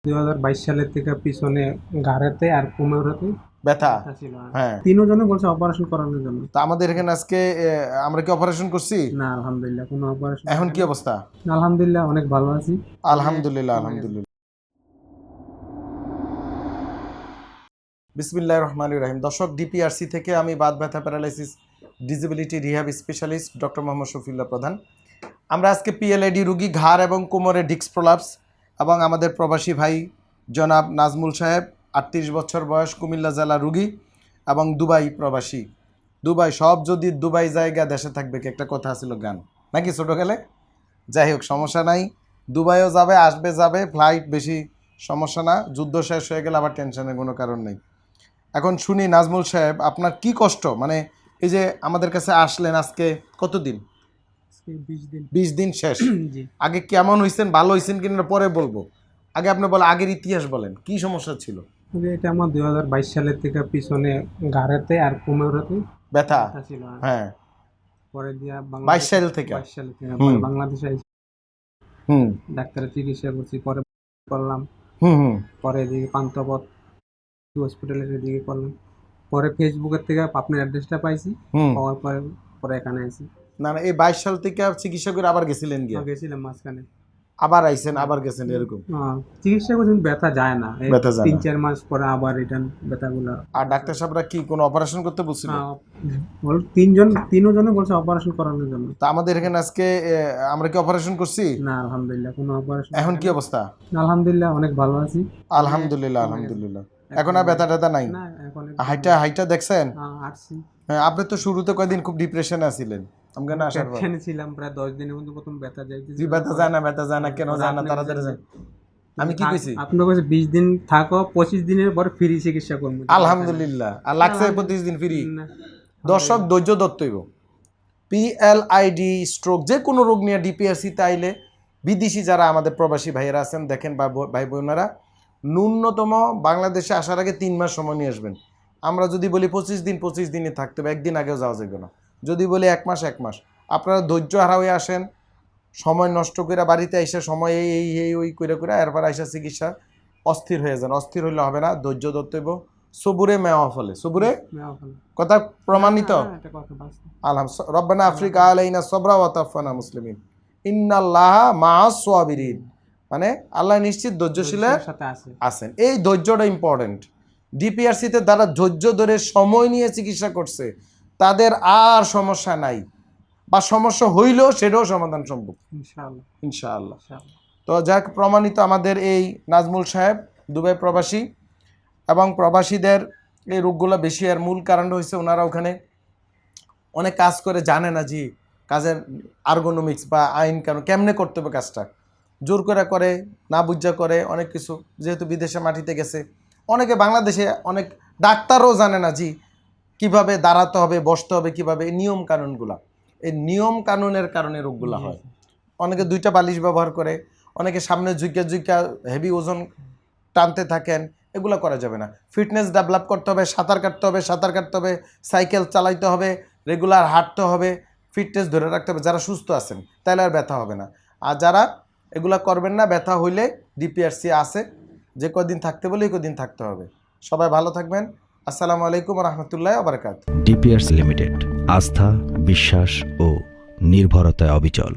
2022 সালের থেকে পিছনে ঘাড়েতে আর কোমরেতে ব্যথা ব্যথা ছিল। হ্যাঁ, তিনজনে বলছে অপারেশন করানোর জন্য। তা আমাদের এখানে আজকে আমরা কি অপারেশন করছি? না, আলহামদুলিল্লাহ কোনো অপারেশন। এখন কি অবস্থা? আলহামদুলিল্লাহ অনেক ভালো আছি। আলহামদুলিল্লাহ, আলহামদুলিল্লাহ। বিসমিল্লাহির রহমানির রহিম। দর্শক, ডিপিআরসি থেকে আমি বাত ব্যথা paralysis disability rehab specialist doctor Mohammad Shafiullah প্রধান। আমরা আজকে পিএলআইডি রুগী, ঘাড় এবং কোমরে ডিস্ক প্রলাপস, এবং আমাদের প্রবাসী ভাই জনাব নাজমুল সাহেব, 38 বছর বয়স, কুমিল্লা জেলা রুগী এবং দুবাই প্রবাসী। দুবাই সব যদি দুবাই জায়গা দেশে থাকবে কি একটা কথা ছিল গান নাকি ছোটোকালে? যাই হোক, সমস্যা নাই, দুবাইও যাবে, আসবে যাবে, ফ্লাইট বেশি সমস্যা না, যুদ্ধ শেষ হয়ে গেলে আবার টেনশনের কোনো কারণ নেই। এখন শুনি নাজমুল সাহেব, আপনার কি কষ্ট? মানে এই যে আমাদের কাছে আসলেন আজকে কতদিন? 20 দিন শেষ। জি। আগে কেমন হয়েছেন, ভালো হয়েছেন কিনা পরে বলবো, আগে আপনি বলেন আগের ইতিহাস বলেন, কি সমস্যা ছিল? এটা আমার 2022 সালের থেকে পিছনে ঘাড়েতে আর কোমরেতে ব্যথা ব্যথা ছিল। হ্যাঁ, পরে দিয়া 22 সাল থেকে। 22 সাল থেকে হুম। পরে বাংলাদেশে আইছি, হুম ডাক্তারের চিকিৎসা করছি, পরে করলাম, হুম হুম পরে এদিকে পান্থপথ হসপিটালের এদিকে করলাম, পরে ফেসবুকের থেকে আপনার অ্যাড্রেসটা পাইছি, হুম পাওয়ার পরে পরে এখানে আইছি। না না, এই 22 সাল থেকে চিকিৎসা করে আবার গেছিলেন গিয়া, গেছিলাম মাঝখানে, আবার আইছেন, আবার গেছেন, এরকম? চিকিৎসা করছি, ব্যথা যায় না, এই ব্যথা যায় না। 3-4 মাস পরে আবার রিটার্ন ব্যথাগুলো। আর ডাক্তার সাহেবরা কি কোনো অপারেশন করতে বলছিল? তিনজনে বলছে অপারেশন করানোর জন্য। তা আমাদের এখানে আজকে আমরা কি অপারেশন করছি? না, আলহামদুলিল্লাহ কোনো অপারেশন। এখন কি অবস্থা? আলহামদুলিল্লাহ অনেক ভালো আছি। আলহামদুলিল্লাহ, আলহামদুলিল্লাহ। এখন আর ব্যথা ট্যাথা নাই? না, এখন হাইটা হাইটা দেখছেন? আসছি। হ্যাঁ, আপনি তো শুরুতে কয়দিন খুব ডিপ্রেশনে আছিলেন আমাকে না আসার পর। টেনশনে ছিলাম প্রায় 10 দিনের মধ্যে, প্রথম ব্যথা যাইতেছিল। জি, ব্যথা যায় না, ব্যথা যায় না, কেন যায় না, তাড়াতাড়ি যায়। আমি কি কইছি? আপনি কইছে 20 দিন থাকো, 25 দিনের পরে ফ্রি চিকিৎসা করব। আলহামদুলিল্লাহ, আর লাগছে 25 দিন ফ্রি। দর্শক, ধৈর্য ধরতেইব। পিএলআইডি স্ট্রোক যে কোনো রোগ নিয়ে ডিপিআরসিতে আইলে বিদেশি যারা আমাদের প্রবাসী ভাইয়েরা আছেন, দেখেন বা ভাই বোনেরা, ন্যূনতম বাংলাদেশে আসার আগে 3 মাস সময় নিয়ে আসবেন। আমরা যদি বলি 25 দিনই থাকতে হবে, একদিন আগেও যাওয়া যাবে না। যদি বলি 1 মাস, 1 মাস। আপনারা ধৈর্য হারা হয়ে আসেন, সময় নষ্ট করে বাড়িতে এসে সময় এই ওই করে করে এরপর আইসা চিকিৎসা অস্থির হয়ে যান। অস্থির হইলে হবে না, ধৈর্য ধরতে হইব। সবুরে মেওয়া ফলে, সবুরে কথা প্রমাণিত। আলহামদুলিল্লাহ, রব্বানা আফ্রিকা আলাইনা সবরা ওয়া তাওফানা মুসলিমিন, ইন্নাল্লাহা মাআস সাবিরিন, মানে আল্লাহ নিশ্চিত ধৈর্যশীলের সাথে আছেন। এই ধৈর্যটা ইম্পর্টেন্ট। ডিপিআরসিতে যারা ধৈর্য ধরে সময় নিয়ে চিকিৎসা করছে তাদের আর সমস্যা নাই, বা সমস্যা হইলেও সেটাও সমাধান সম্ভব ইনশাআল্লাহ। ইনশাআল্লাহ। তো যাক, প্রমাণিত আমাদের এই নাজমুল সাহেব দুবাই প্রবাসী, এবং প্রবাসীদের এই রোগগুলো বেশি, আর মূল কারণটা হচ্ছে ওনারা ওখানে অনেক কাজ করে জানে না যে কাজের আর্গোনমিক্স বা আইন কানুন কেমনে করতে হবে, কাজটা জোর করে না বুঝা করে অনেক কিছু, যেহেতু বিদেশে মাটিতে গেছে। অনেকে বাংলাদেশে অনেক ডাক্তারও জানে না যে কিভাবে দাঁড়াতে হবে, বসতে হবে, কিভাবে এই নিয়ম কানুনগুলা, এই নিয়ম কানুনের কারণে রোগগুলো হয়। অনেকে 2টা বালিশ ব্যবহার করে, অনেকে সামনে ঝুঁকা হেভি ওজন টানতে থাকেন, এগুলো করা যাবে না। ফিটনেস ডেভেলপ করতে হবে, সাঁতার কাটতে হবে, সাইকেল চালাইতে হবে, রেগুলার হাঁটতে হবে, ফিটনেস ধরে রাখতে হবে যারা সুস্থ আছেন, তাহলে আর ব্যথা হবে না। আর যারা এগুলা করবেন না, ব্যথা হইলে ডিপিআরসি আছে, যে কদিন থাকতে বলে এই কদিন থাকতে হবে। সবাই ভালো থাকবেন। আসসালামু আলাইকুম রহমতুল্লাহ বারাকাতুহু। ডিপিআরসি লিমিটেড, আস্থা, বিশ্বাস ও নির্ভরতায় অবিচল।